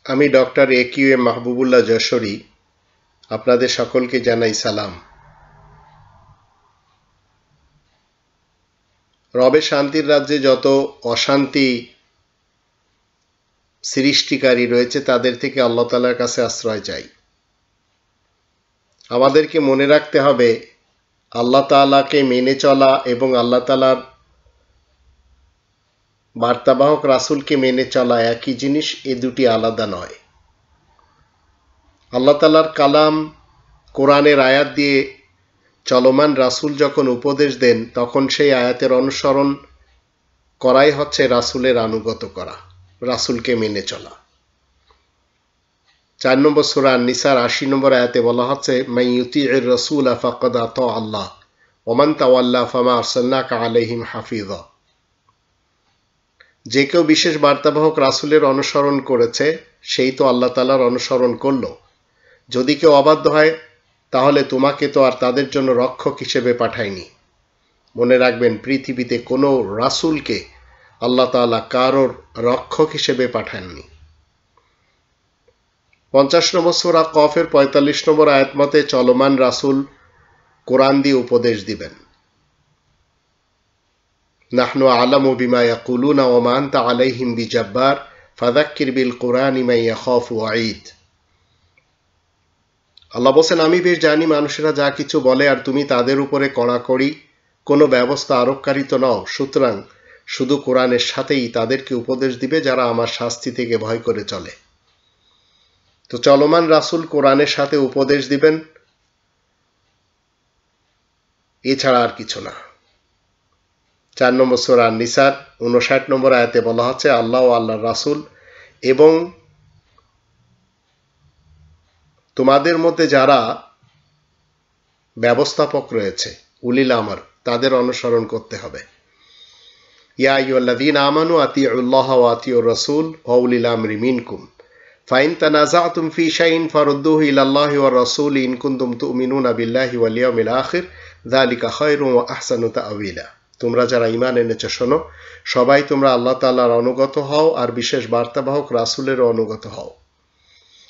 আমি doctor AQM Mahbubullah Jashori আপনাদের সকলকে জানাই সালাম। রবের শান্তির রাজ্যে যত অশান্তি সৃষ্টিকারী রয়েছে তাদের থেকে আল্লাহ তাআলার কাছে আশ্রয় চাই। আমাদেরকে মনে রাখতে হবে আল্লাহ তাআলাকে মেনে চলা এবং আল্লাহ তাআলার বার্তাবাহক রাসূলকে মেনে চলা একই জিনিস, এ দুটি আলাদা নয়। আল্লাহ তাআলার কালাম কোরআনের আয়াত দিয়ে চলমান রাসূল যখন উপদেশ দেন তখন সেই আয়াতের অনুসরণ করাই হচ্ছে রাসূলের আনুগত করা, রাসূলকে মেনে চলা। 4 নম্বর সূরা আন-নিসার 80 নম্বর আয়াতে বলা হচ্ছে মান ইউতিইর রাসূলা ফাকাদ আতা আল্লাহ ওয়া মান তাওয়াল্লা ফামা আরসালনাকা আলাইহিম হাফিযা। যে কেউ বিশেষ বার্তাবাহক রাসূলের অনুসরণ করেছে সেই তো আল্লাহ তাআলার অনুসরণ করলো। যদি কেউ অবাধ্য হয় তাহলে তোমাকে তো আর তাদের জন্য রক্ষক হিসেবে পাঠায়নি। মনে রাখবেন, পৃথিবীতে কোনো রাসূলকে আল্লাহ তাআলা কারোর রক্ষক হিসেবে পাঠাননি। 50 নম্বর সূরা কফের 45 নম্বর আয়াত মতে চলমান রাসূল কোরআন দিয়ে উপদেশ দিবেন। নাহনু আলামু বিমা ইয়াকুলুনা ওয়া মা আনতা আলাইহিম বিজাব্বার ফাযাক্কির বিল কুরআনি মান ইয়াখাফু ওয়াঈদ। আল্লাহ বলেন, আমি বেশ জানি মানুষেরা যা কিছু বলে আর তুমি তাদের উপরে কড়াকড়ি কোনো ব্যবস্থা আরোপকারী তো নও। সুতরাং শুধু কোরআনের সাথেই তাদেরকে উপদেশ দিবে যারা আমার শাস্তি থেকে ভয় করে চলে। তো চলমান রাসূল কোরআনের সাথে উপদেশ দিবেন, এছাড়া আর কিছু না। 4 নম্বর সূরা আন-নিসার 59 নম্বর আয়াতে বলা হচ্ছে আল্লাহ ও আল্লাহর রাসূল এবং তোমাদের মধ্যে যারা ব্যবস্থাপক রয়েছে উলিল আমর, তাদের অনুসরণ করতে হবে। ইয়া আইয়ুহাল্লাযীনা আমানু আতিউল্লাহ ওয়া আতিউর রাসূল ওয়া উলিল আমরি মিনকুম ফাইন তানাযাতুম ফি শাইইন ফারুদ্দুহু ইলাল্লাহি ওয়ার রাসূলি ইন কুনতুম তু'মিনুনা বিল্লাহি ওয়াল ইয়াউমিল আখির যালিকা খায়রুন ওয়া আহসানু তা'ওয়িলা। তোমরা যারা ঈমান এনেছো শোনো, সবাই তোমরা আল্লাহ তাআলার অনুগত হও আর বিশেষ বার্তাবাহক রাসূলের অনুগত হও।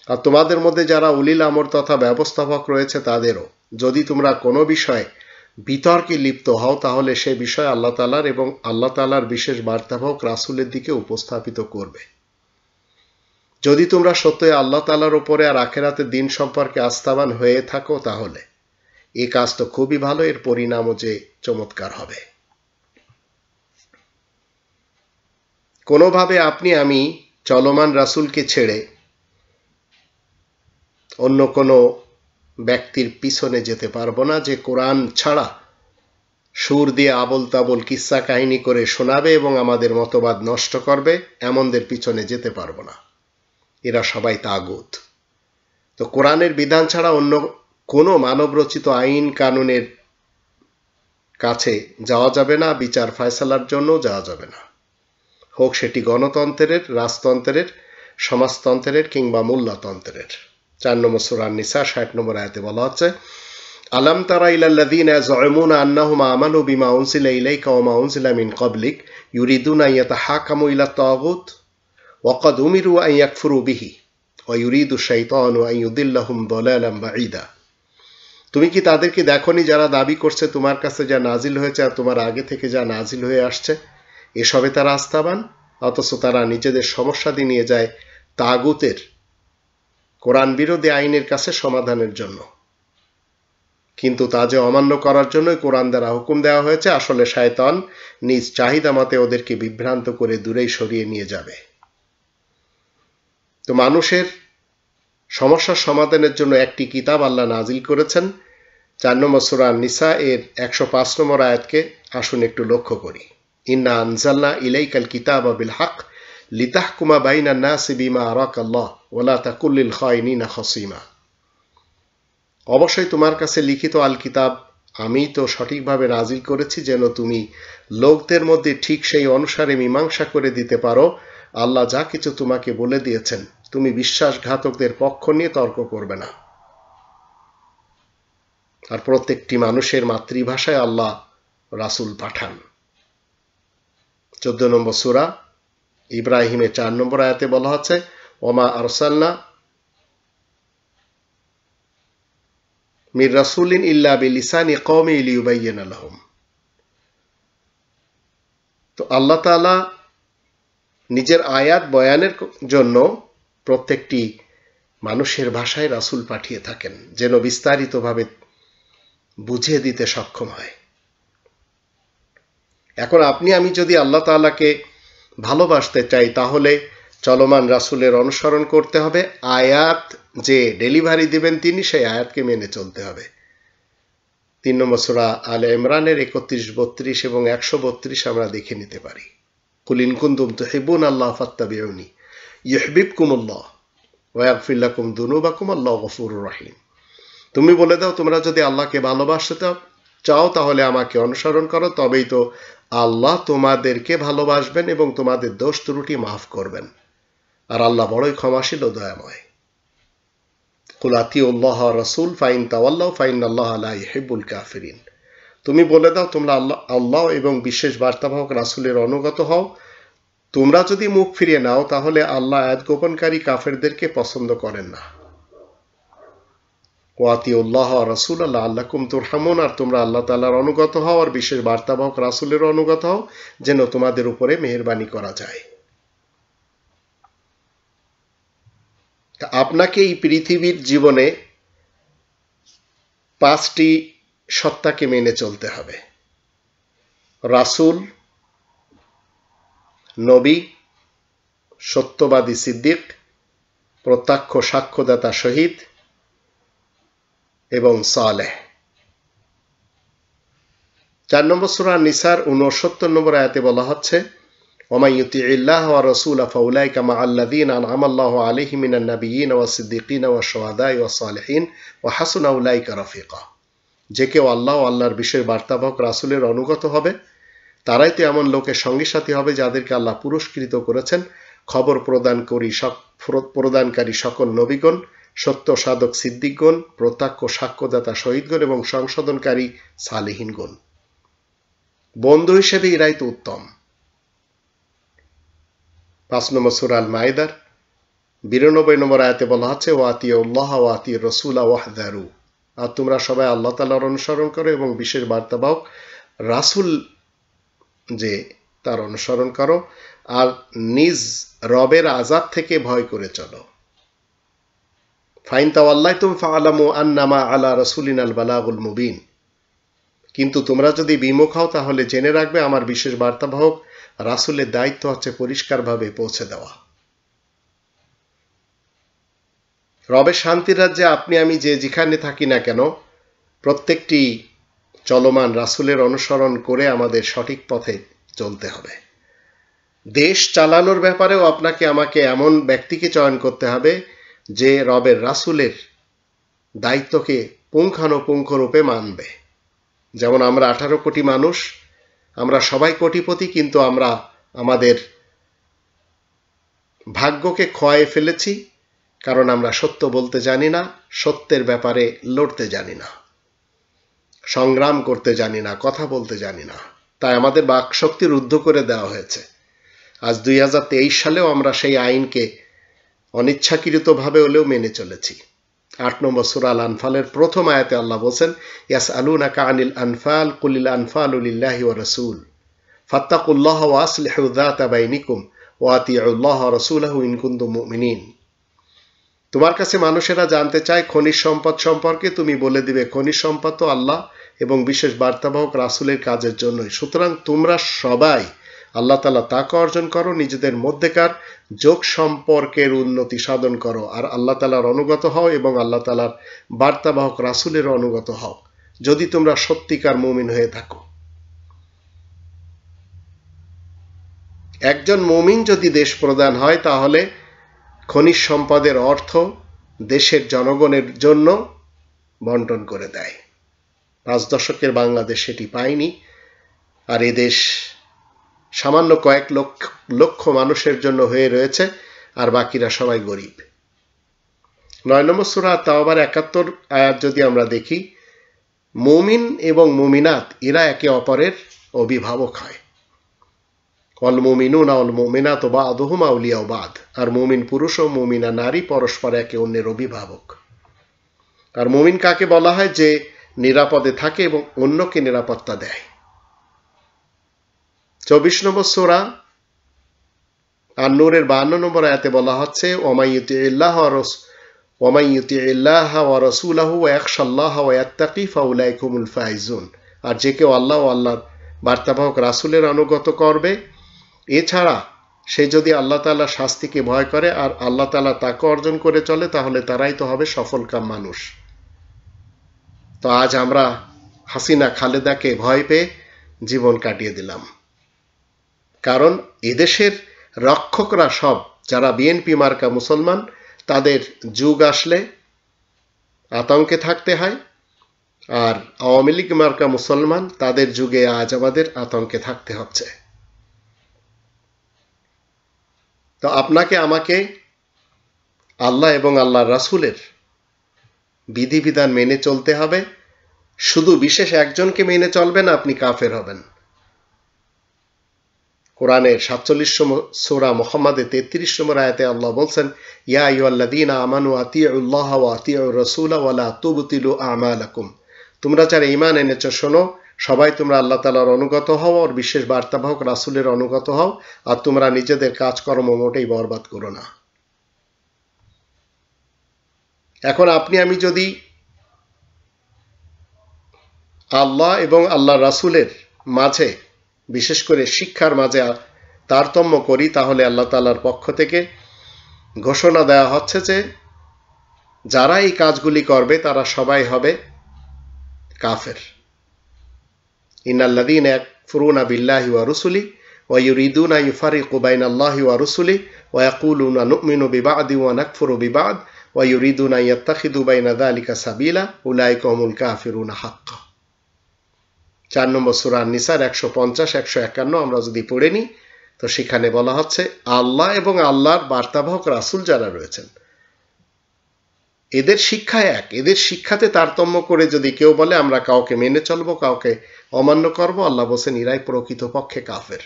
আর তোমাদের মধ্যে যারা উলিল আমর তথা ব্যবস্থাপক রয়েছে তাদেরও। যদি তোমরা কোনো বিষয়ে বিতর্কে লিপ্ত হও তাহলে সে বিষয় আল্লাহ তাআলার এবং আল্লাহ তাআলার বিশেষ বার্তাবাহক রাসূলের দিকে উপস্থাপিত করবে। যদি তোমরা সত্যই আল্লাহ তাআলার উপরে আর আখিরাতের দিন সম্পর্কে আস্থাবান হয়ে থাকো তাহলে এই কাজ তো খুবই ভালো, এর পরিণামও যে চমৎকার হবে। কোনোভাবে আপনি আমি চলমান রাসূলকে ছেড়ে অন্য কোনো ব্যক্তির পিছনে যেতে পারবো না যে কোরআন ছাড়া সুর দিয়ে আবল তাবল কিস্সা কাহিনী করে শোনাবে এবং আমাদের মতবাদ নষ্ট করবে, এমনদের পিছনে যেতে পারবো না। এরা সবাই তাগুত। তো কোরআনের বিধান ছাড়া অন্য কোনো মানবরচিত আইন কানুনের কাছে যাওয়া যাবে না, বিচার ফয়সালার জন্য যাওয়া যাবে না, হোক সেটি গণতন্ত্রের, রাজতন্ত্রের, সমাজতন্ত্রের কিংবা মোল্লাতন্ত্রের। 4 নম্বর সূরা আন-নিসা 60 নম্বর আয়াতে বলা হচ্ছে আলাম তারা ইলাল্লাযীনা ইয়াযউমুনা আন্নাহুম আমানু বিমা উনজিলা ইলাইকা ওয়া মা উনজিলা মিন ক্বাবলিক ইউরিদুনা আন ইয়াতাহাকামু ইলা তাগুত ওয়া ক্বাদ উমিরু আন ইয়াকফুরু বিহি ওয়া ইউরিদু শাইতানু আন ইউদিল্লাহুম দালালান বাঈদা। তুমি কি তাদেরকে দেখোনি যারা দাবি করছে তোমার কাছে যা নাজিল হয়েছে আর তোমার আগে থেকে যা নাজিল হয়ে আসছে এসবে তারা আস্থাবান, অথচ তারা নিজেদের সমস্যা দিয়ে নিয়ে যায় তাগুতের কোরআন বিরোধী আইনের কাছে সমাধানের জন্য। কিন্তু তা যে অমান্য করার জন্যই কোরআন দ্বারা হুকুম দেওয়া হয়েছে, আসলে শয়তান নিজ চাহিদা মতে ওদেরকে বিভ্রান্ত করে দূরেই সরিয়ে নিয়ে যাবে। তো মানুষের সমস্যার সমাধানের জন্য একটি কিতাব আল্লাহ নাজিল করেছেন। 4 নম্বর সূরা আন-নিসা এর 105 নম্বর আয়াতকে আসুন একটু লক্ষ্য করি। ইন্না আনজালনা ইলাইকাল কিতাবা বিল হক লিতাহকুমা বাইনান নাসি বিমা আরাকাল্লাহ ওয়া লা তাকুল লিল খায়িনিনা খাসিমা। অবশ্যই তোমার কাছে লিখিত আল কিতাব আমি তো সঠিকভাবে নাজিল করেছি যেন তুমি লোকদের মধ্যে ঠিক সেই অনুসারে মীমাংসা করে দিতে পারো। আল্লাহ যা কিছু তোমাকে বলে দিয়েছেন তুমি বিশ্বাসঘাতকদের পক্ষ নিয়ে তর্ক করবে না। আর প্রত্যেকটি মানুষের মাতৃভাষায় আল্লাহ রাসূল পাঠান। 14 নম্বর সূরা ইব্রাহিমের 4 নম্বর আয়াতে বলা হচ্ছে ওমা আরসালনা মির রাসূলিন ইল্লা বিলিসানি কওমি লিয়ুবাইয়িনা লাহুম। তো আল্লাহ তাআলা নিজের আয়াত বয়ানের জন্য প্রত্যেকটি মানুষের ভাষায় রাসূল পাঠিয়ে থাকেন, যেন বিস্তারিতভাবে বুঝিয়ে দিতে সক্ষম হয়। এখন আপনি আমি যদি আল্লাহ তাআলাকে ভালোবাসতে চাই, তাহলে চলমান রাসূলের অনুসরণ করতে হবে। আয়াত যে ডেলিভারি দিবেন তিনি, সেই আয়াতকে মেনে চলতে হবে। 3 নম্বর সূরা আলে ইমরানের 31, 32 এবং 132 আমরা দেখে নিতে পারি। কুল ইন কুনতুম তুহিব্বুনাল্লাহ ফাত্তাবিউনি ইউহিব্বুকুমুল্লাহ ওয়া ইয়াগফির লাকুম যুনুবাকুম আল্লাহু গফুরুর রহিম। তুমি বলে দাও, তোমরা যদি আল্লাহকে ভালোবাসতে চাও তাহলে আমাকে অনুসরণ করো, তবেই তো আল্লাহ তোমাদেরকে ভালোবাসবেন এবং তোমাদের দোষ ত্রুটি মাফ করবেন। আর আল্লাহ বড়ই ক্ষমাশীল ও দয়াময়। কুল আতিউল্লাহ ওয়া রাসূল ফাইন তাওয়াল্লাউ ফাইনাল্লাহা লা ইউহিব্বুল কাফিরিন। তুমি বলে দাও, তোমরা আল্লাহ এবং বিশেষ বার্তাবাহক রাসূলের অনুগত হও। তোমরা যদি মুখ ফিরিয়ে নাও তাহলে আল্লাহ আয়াত গোপনকারী কাফেরদেরকে পছন্দ করেন না। ওয়াতিউল্লাহ ওয়া রাসূল লাআল্লাকুম তুরহামুন। আর তোমরা আল্লাহ তাআলার অনুগত হও আর বিশেষ বার্তাবাহক রাসূলের অনুগত হও, যেন তোমাদের উপরে মেহেরবানি করা যায়। আপনাকে এই পৃথিবীর জীবনে 5টি সত্তাকে মেনে চলতে হবে: রাসূল, নবী, সত্যবাদী সিদ্দিক, প্রত্যক্ষ সাক্ষ্যদাতা শহীদ এবং সালেহ। 4 নম্বর সূরা নিসার 69 নম্বর আয়াতে বলা হচ্ছে, ওমাই ইউতিইল্লাহ ওয়া রাসূলা ফাউলাইকা মাআল্লাযীনা আনআমাল্লাহু আলাইহিম মিনান নাবিয়্যিনা ওয়াস সিদ্দিকিনা ওয়াশ শুহাদা'i ওয়াস সালিহিন ওয়া হাসুনা উলাইকা রাফিকা। যে কেউ আল্লাহ ও আল্লাহর বিষয় বার্তাবাহক রাসূলের অনুগত হবে, তারাই তো এমন লোকের সঙ্গী সাথী হবে যাদেরকে আল্লাহ পুরস্কৃত করেছেন: খবর প্রদানকারী সকল নবীগণ, সত্য সাধক সিদ্দিকগণ, প্রত্যক্ষ সাক্ষ্যদাতা শহীদগণ এবং সংশোধনকারী সালিহিনগণ। বন্ধু হিসেবে এরাই তো উত্তম। 5 নম্বর সূরা আল মাইদার 92 নম্বর আয়াতে বলা হচ্ছে, ওয়াতিউল্লাহ ওয়া আতিউর রাসূলা ওয়াহযারু। আর তোমরা সবাই আল্লাহ তাআলার অনুসরণ করো এবং বিশেষ বার্তাবাহক রাসূল যে তার অনুসরণ করো, আর নিজ রবের আযাব থেকে ভয় করে চলো। ফাইন তাওয়াল্লাইতুম ফাআলামু আন্নামা আলা রাসূলিনাল বালাগুল মুবিন। কিন্তু তোমরা যদি বিমুখ হও তাহলে জেনে রাখবে আমার বিশেষ বার্তাবাহক রাসূলের দায়িত্ব হচ্ছে পরিষ্কারভাবে পৌঁছে দেওয়া। রবের শান্তির রাজ্যে আপনি আমি যেখানে থাকি না কেন, প্রত্যেকটি চলমান রাসূলের অনুসরণ করে আমাদের সঠিক পথে চলতে হবে। দেশ চালানোর ব্যাপারেও আপনাকে আমাকে এমন ব্যক্তিকে চয়ন করতে হবে যে রবের রাসূলের দায়িত্বকে পুঙ্খানুপুঙ্খরূপে মানবে। যেমন আমরা 18 কোটি মানুষ, আমরা সবাই কোটিপতি, কিন্তু আমরা আমাদের ভাগ্যকে খোয়ায়ে ফেলেছি, কারণ আমরা সত্য বলতে জানি না, সত্যের ব্যাপারে লড়তে জানি না, সংগ্রাম করতে জানি না, কথা বলতে জানি না। তাই আমাদের বাকশক্তি রুদ্ধ করে দেওয়া হয়েছে। আজ 2023 সালেও আমরা সেই আইনকে অনিচ্ছাকৃতভাবে হলেও মেনে চলেছি। 8 নম্বর সূরা আল আনফালের প্রথম আয়াতে আল্লাহ বলেন, ইয়াসআলুনাকা আনিল আনফাল কুলিল আনফালু লিল্লাহি ওয়া রাসূল ফাত্তাকুল্লাহ ওয়া আসলিহু যাতা বাইনিকুম ওয়া আতিউল্লাহ ওয়া রাসূলাহু ইন কুনতুম মুমিনিন। তোমার কাছে মানুষেরা জানতে চায় খনিজ সম্পদ সম্পর্কে, তুমি বলে দিবে খনিজ সম্পদ তো আল্লাহ এবং বিশেষ বার্তাবাহক রাসূলের কাজের জন্যই। সুতরাং তোমরা সবাই আল্লাহ তাআলা তাকে অর্জন করো, নিজেদের মধ্যেকার যোগ সম্পর্কের উন্নতি সাধন করো, আর আল্লাহ তাআলার অনুগত হও এবং আল্লাহ তাআলার বার্তাবাহক রাসূলের অনুগত হও, যদি তোমরা সত্যিকার মুমিন হয়ে থাকো। একজন মুমিন যদি দেশ প্রধান হয় তাহলে খনিজ সম্পদের অর্থ দেশের জনগণের জন্য বন্টন করে দেয়। 5 দশকের বাংলাদেশ সেটি পায়নি, আর এদেশ সামান্য কয়েক লক্ষ মানুষের জন্য হয়ে রয়েছে, আর বাকিরা সবাই গরিব। 9 নম্বর সূরা তাওবার 71 আয়াত যদি আমরা দেখি, মুমিন এবং মুমিনাত এরা একে অপরের অভিভাবক হয়। ওয়াল মুমিনুনা ওয়াল মুমিনাতু বা'দুহুম আউলিয়াউ বা'দ, আর মুমিন পুরুষ ও মুমিনা নারী পরস্পর একে অন্যের অভিভাবক। আর মুমিন কাকে বলা হয়? যে নিরাপদে থাকে এবং অন্যকে নিরাপত্তা দেয়। 24 নম্বর সূরা আন-নূরের 52 নম্বর আয়াতে বলা হচ্ছে ওয়ামান ইউতিইল্লাহা ওয়া রাসূলাহু ওয়া ইয়াখশাল্লাহা ওয়া ইয়াত্তাকি ফাউলাইকা হুমুল ফাইজুন, আর যে কেউ আল্লাহ ও আল্লাহর বার্তাবাহক রাসূলের অনুগত করবে, এছাড়া সে যদি আল্লাহ তাআলার শাস্তিকে ভয় করে আর আল্লাহ তাআলা তাকে অর্জন করে চলে, তাহলে তারাই তো হবে সফলকাম মানুষ। তো আজ আমরা হাসিনা খালেদাকে ভয় পেয়ে জীবন কাটিয়ে দিলাম, কারণ এদেশের রক্ষকরা সব যারা বিএনপি মার্কা মুসলমান, তাদের যুগ আসলে আতঙ্কে থাকতে হয়, আর আওয়ামী লীগ মার্কা মুসলমান তাদের যুগে আজ আমাদের আতঙ্কে থাকতে হচ্ছে। তো আপনাকে আমাকে আল্লাহ এবং আল্লাহর রাসূলের বিধিবিধান মেনে চলতে হবে। শুধু বিশেষ একজনকে মেনে চলবেন, আপনি কাফের হবেন। কোরআনের 47 সূরা মুহাম্মাদে 33 নম্বর আয়াতে আল্লাহ বলছেন, ইয়া আইয়ুহাল্লাযীনা আমানু আতিউল্লাহ ওয়া আতিউর রাসূলা ওয়া লা তুবতিলু আমালাকুম, তোমরা যারা ঈমান এনেছো শোনো, সবাই তোমরা আল্লাহ তাআলার অনুগত হও আর বিশেষ বার্তাবাহক রাসূলের অনুগত হও, আর তোমরা নিজেদের কাজকর্ম মোটেই বরবাদ করো না। এখন আপনি আমি যদি আল্লাহ এবং আল্লাহর রাসূলের মাঝে, বিশেষ করে শিক্ষার মাঝে তারতম্য করি, তাহলে আল্লাহ তাআলার পক্ষ থেকে ঘোষণা দেওয়া হচ্ছে যে যারা এই কাজগুলি করবে তারা সবাই হবে কাফের। ইন্নাল্লাযীনা ইয়াকফুরুনা বিল্লাহি ওয়া রুসুলি ওয়া ইউরিদুনা ইউফারিকু বাইনাল্লাহি ওয়া রুসুলি ওয়া ইয়াকুলুনা নু'মিনু বিবা'দি ওয়া নাকফুরু বিবা'দ ওয়া ইউরিদুনা ইয়াত্তাখিযু বাইনা যালিকা সাবিলা উলাইকা হুমুল কাফিরুনা হাক্কান। 4 নম্বর সূরা আন-নিসার 150-151 আমরা যদি পড়ে নিই, তো সেখানে বলা হচ্ছে আল্লাহ এবং আল্লাহর বার্তাবাহক রাসূল যারা রয়েছেন, এদের শিক্ষা এক, এদের শিক্ষাতে তারতম্য করে যদি কেউ বলে আমরা কাউকে মেনে চলবো, কাউকে অমান্য করব, আল্লাহ বলেন ইরাই প্রকৃতপক্ষে কাফের।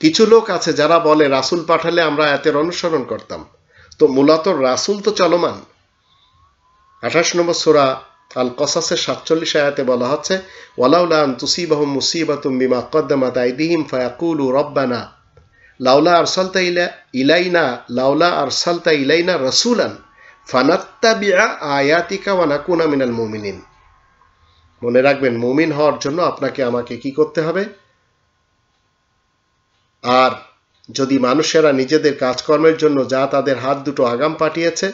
কিছু লোক আছে যারা বলে রাসূল পাঠালে আমরা আয়াতের অনুসরণ করতাম, তো মূলত রাসূল তো চলমান। 28 নম্বর সূরা আল কসাসের 47 আয়াতে বলা হচ্ছে ওয়ালাউলা আন তুসিবাহুম মুসিবাতুম বিমা কদ্দামাত আইদিহিম ফায়াকুলু রব্বানা লাউলা আরসালতা ইলাইনা রাসূলান ফানাত্তাবিআ আয়াতিকা ওয়া নাকুনা মিনাল মুমিনিন। মনে রাখবেন, মুমিন হওয়ার জন্য আপনাকে আমাকে কি করতে হবে? আর যদি মানুষেরা নিজেদের কাজকর্মের জন্য যা তাদের হাত দুটো আগাম পাঠিয়েছে,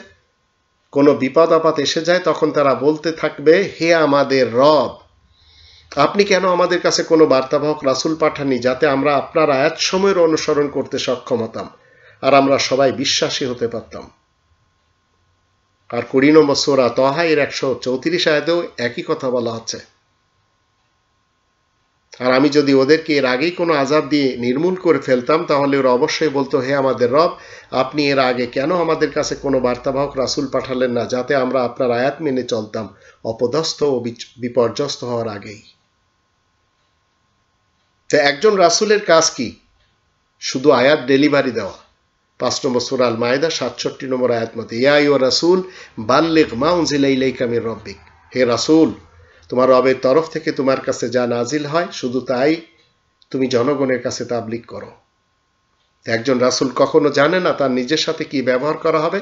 কোনো বিপদ আপদ এসে যায়, তখন তারা বলতে থাকবে হে আমাদের রব, আপনি কেন আমাদের কাছে কোনো বার্তাবাহক রাসূল পাঠাননি যাতে আমরা আপনার আয়াত সময়ের অনুসরণ করতে সক্ষম হতাম আর আমরা সবাই বিশ্বাসী হতে পারতাম। আর 20 নম্বর সূরা তাহা এর 134 আয়াতেও একই কথা বলা হচ্ছে। আর আমি যদি ওদেরকে এর আগেই কোনো আযাব দিয়ে নির্মূল করে ফেলতাম, তাহলে ওরা অবশ্যই বলতো হে আমাদের রব, আপনি এর আগে কেন আমাদের কাছে কোনো বার্তাবাহক রাসূল পাঠালেন না যাতে আমরা আপনার আয়াত মেনে চলতাম অপদস্থ ও বিপর্যস্ত হওয়ার আগেই। তো একজন রাসূলের কাজ কি? শুধু আয়াত ডেলিভারি দেওয়া। 5 নম্বর সূরা আল মায়েদা 67 নম্বর আয়াত মতে ইয়া আইয়ুহার রাসূল বাল্লিগ মা উনজিলা ইলাইকা মির রাব্বিক, হে রাসূল, তোমার রবের তরফ থেকে তোমার কাছে যা নাজিল হয় শুধু তাই তুমি জনগণের কাছে তাবলীগ করো। একজন রাসূল কখনো জানে না তার নিজের সাথে কি ব্যবহার করা হবে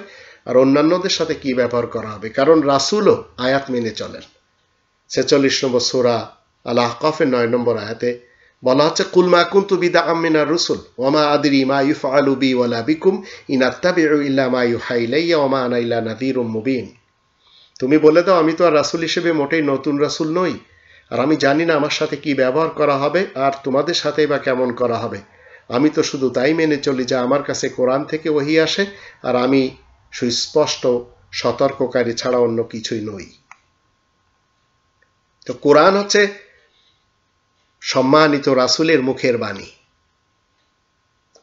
আর অন্যান্যদের সাথে কি ব্যবহার করা হবে, কারণ রাসূলও আয়াত মেনে চলেন। 46 নম্বর সূরা আল আহকাফের 9 নম্বর আয়াতে বলা হচ্ছে কুল মা কুনতু বিদআম মিনার রুসুল ওয়া মা আদরি মা ইউফআলু বি ওয়ালা বিকুম ইন আত্তাবিউ ইল্লা মা ইউহা ইলাইয়া ওয়া মা আনা ইল্লা নাযীরুম মুবিন। তুমি বলে দাও আমি তো আর রাসূল হিসেবে মোটেই নতুন রাসূল নই, আর আমি জানি না আমার সাথে কি ব্যবহার করা হবে আর তোমাদের সাথেই বা কেমন করা হবে। আমি তো শুধু তাই মেনে চলি যা আমার কাছে কোরআন থেকে ওহী আসে, আর আমি সুস্পষ্ট সতর্ককারী ছাড়া অন্য কিছুই নই। তো কোরআন হচ্ছে সম্মানিত রাসূলের মুখের বাণী।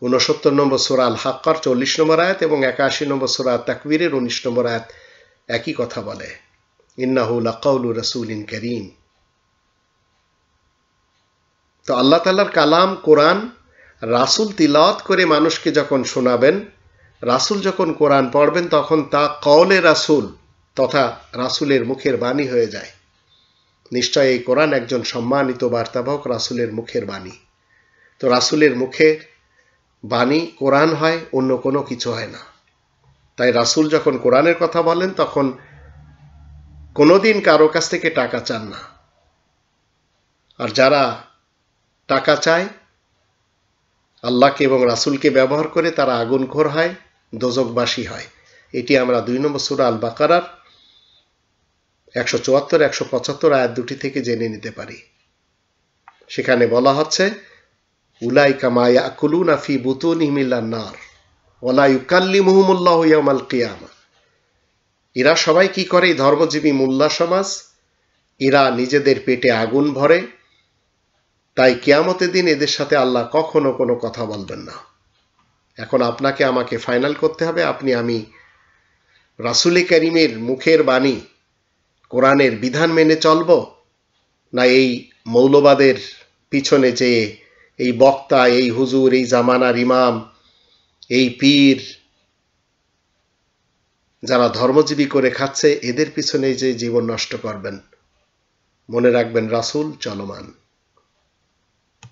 69 নম্বর সূরা আল হাক্কার 40 নম্বর আয়াত এবং 81 নম্বর সূরা তাকবীরের 19 নম্বর আয়াত একই কথা বলে, ইন্নাহু লাকাউলু রাসূলিন কারীম। তো আল্লাহ তাআলার কালাম কোরআন রাসূল তিলাওয়াত করে মানুষকে যখন শোনাবেন, রাসূল যখন কোরআন পড়বেন তখন তা কওলে রাসূল তথা রাসূলের মুখের বাণী হয়ে যায়। নিশ্চয় এই কোরআন একজন সম্মানিত বার্তাবাহক রাসূলের মুখের বাণী। তো রাসূলের মুখের বাণী কোরআন হয়, অন্য কোনো কিছু হয় না। তাই রাসূল যখন কোরআনের কথা বলেন তখন কোনোদিন কারো কাছ থেকে টাকা চান না। আর যারা টাকা চায় আল্লাহকে এবং রাসূলকে ব্যবহার করে তারা আগুনখোর হয়, দোজখবাসী হয়। এটি আমরা 2 নম্বর সূরা আল বাকারার 174-175 আয়াত দুটি থেকে জেনে নিতে পারি। সেখানে বলা হচ্ছে, উলাইকা মা ইয়াকুলুনা ফি বুতুনিহিম ইল্লান নার ওয়া লা ইউকাল্লিমুহুমুল্লাহু ইয়াওমাল কিয়ামাহ। এরা সবাই কি করে? ধর্মজীবী মোল্লা সমাজ, এরা নিজেদের পেটে আগুন ভরে, তাই কিয়ামতের দিন এদের সাথে আল্লাহ কখনো কোনো কথা বলবেন না। এখন আপনাকে আমাকে ফাইনাল করতে হবে, আমি রাসূল কারীমের মুখের বাণী কোরআনের বিধান মেনে চলব, না এই মৌলবাদের পিছনে যে এই বক্তা, এই হুজুর, এই জামানার ইমাম, এই পীর যারা ধর্মজীবী করে খাচ্ছে এদের পিছনে যে জীবন নষ্ট করবেন? মনে রাখবেন রাসূল চলমান।